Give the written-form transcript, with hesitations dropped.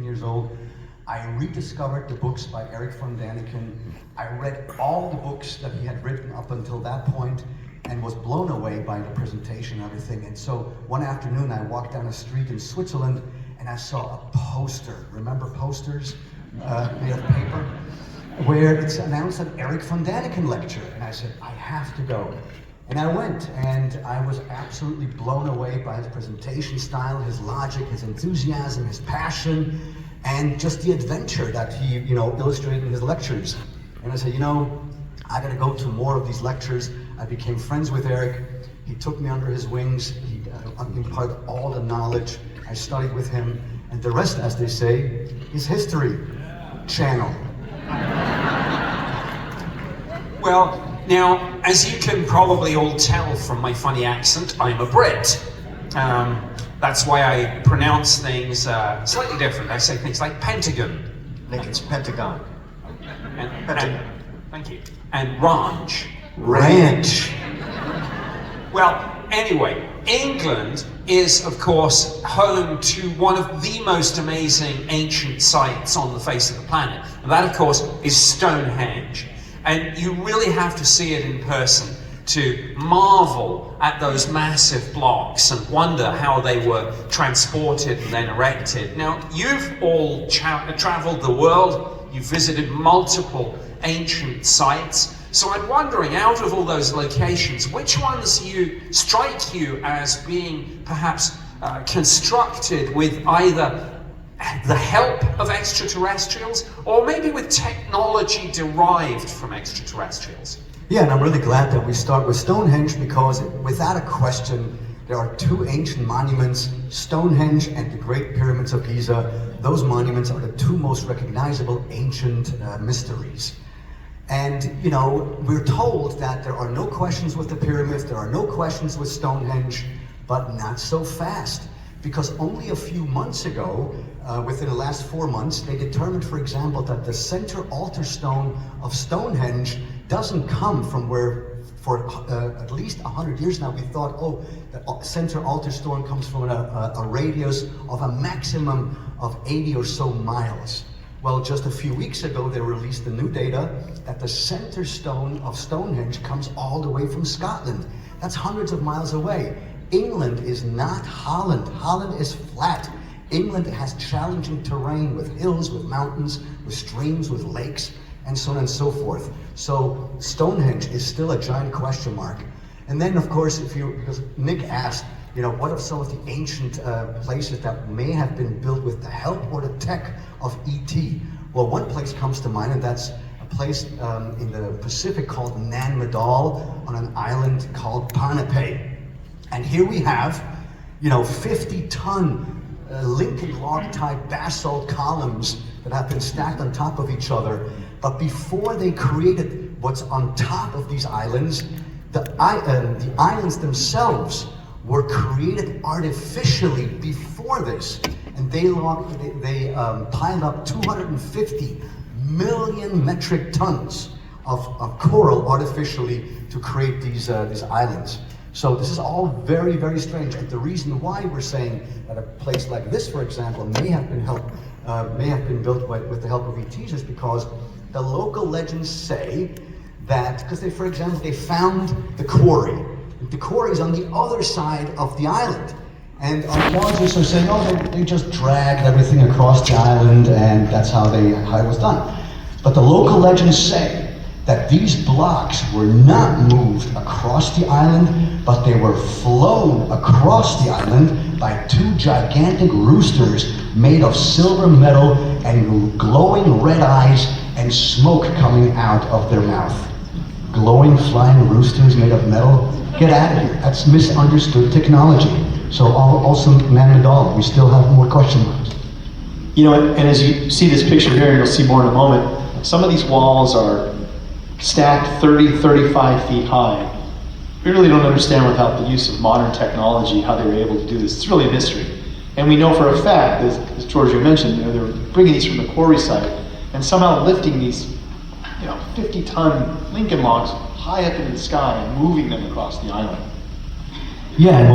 18 years old, I rediscovered the books by Eric von Däniken. I read all the books that he had written up until that point and was blown away by the presentation and everything. And so one afternoon I walked down a street in Switzerland and I saw a poster. Remember posters made of paper? Where it's announced an Eric von Däniken lecture. And I said, I have to go. And I went, and I was absolutely blown away by his presentation style, his logic, his enthusiasm, his passion, and just the adventure that he, illustrated in his lectures. And I said, I gotta go to more of these lectures. I became friends with Eric. He took me under his wings. He imparted all the knowledge. I studied with him, and the rest, as they say, is history. Channel. Well, now, as you can probably all tell from my funny accent, I'm a Brit. That's why I pronounce things slightly different. I say things like Pentagon. I think it's Pentagon. And thank you. And ranch. Ranch. Well, anyway, England is, of course, home to one of the most amazing ancient sites on the face of the planet. And that, of course, is Stonehenge. And you really have to see it in person to marvel at those massive blocks and wonder how they were transported and then erected. Now, you've all traveled the world, you've visited multiple ancient sites, so I'm wondering, out of all those locations, which ones strike you as being perhaps constructed with either the help of extraterrestrials, or maybe with technology derived from extraterrestrials? Yeah, and I'm really glad that we start with Stonehenge, because without a question, there are two ancient monuments, Stonehenge and the Great Pyramids of Giza. Those monuments are the two most recognizable ancient mysteries. And, we're told that there are no questions with the pyramids, there are no questions with Stonehenge, but not so fast. Because only a few months ago, within the last 4 months, they determined, for example, that the center altar stone of Stonehenge doesn't come from where, for at least 100 years now, we thought, the center altar stone comes from a radius of a maximum of 80 or so miles. Well, just a few weeks ago, they released the new data that the center stone of Stonehenge comes all the way from Scotland. That's hundreds of miles away. England is not Holland. Holland is flat. England has challenging terrain with hills, with mountains, with streams, with lakes, and so on and so forth. So Stonehenge is still a giant question mark. And then, of course, because Nick asked, what are some of the ancient places that may have been built with the help or the tech of ET? Well, one place comes to mind, and that's a place in the Pacific called Nan Madol on an island called Ponape. And here we have, 50-ton Lincoln log type basalt columns that have been stacked on top of each other. But before they created what's on top of these islands, the islands themselves were created artificially before this. And they piled up 250 million metric tons of coral artificially to create these islands. So this is all very, very strange, and the reason why we're saying that a place like this, for example, may have been built with the help of ETs is because the local legends say that, because for example, they found the quarry. The quarry is on the other side of the island, and archaeologists are saying, they just dragged everything across the island, and that's how it was done. But the local legends say that these blocks were not moved across the island, but they were flown across the island by two gigantic roosters made of silver metal and glowing red eyes and smoke coming out of their mouth. Glowing flying roosters made of metal? Get out of here. That's misunderstood technology. So also Nan Madol, we still have more question marks. And as you see this picture here, and you'll see more in a moment, some of these walls are stacked 30, 35 feet high. We really don't understand without the use of modern technology how they were able to do this. It's really a mystery. And we know for a fact, as Giorgio mentioned, they were bringing these from the quarry site and somehow lifting these 50-ton Lincoln logs high up into the sky and moving them across the island. Yeah.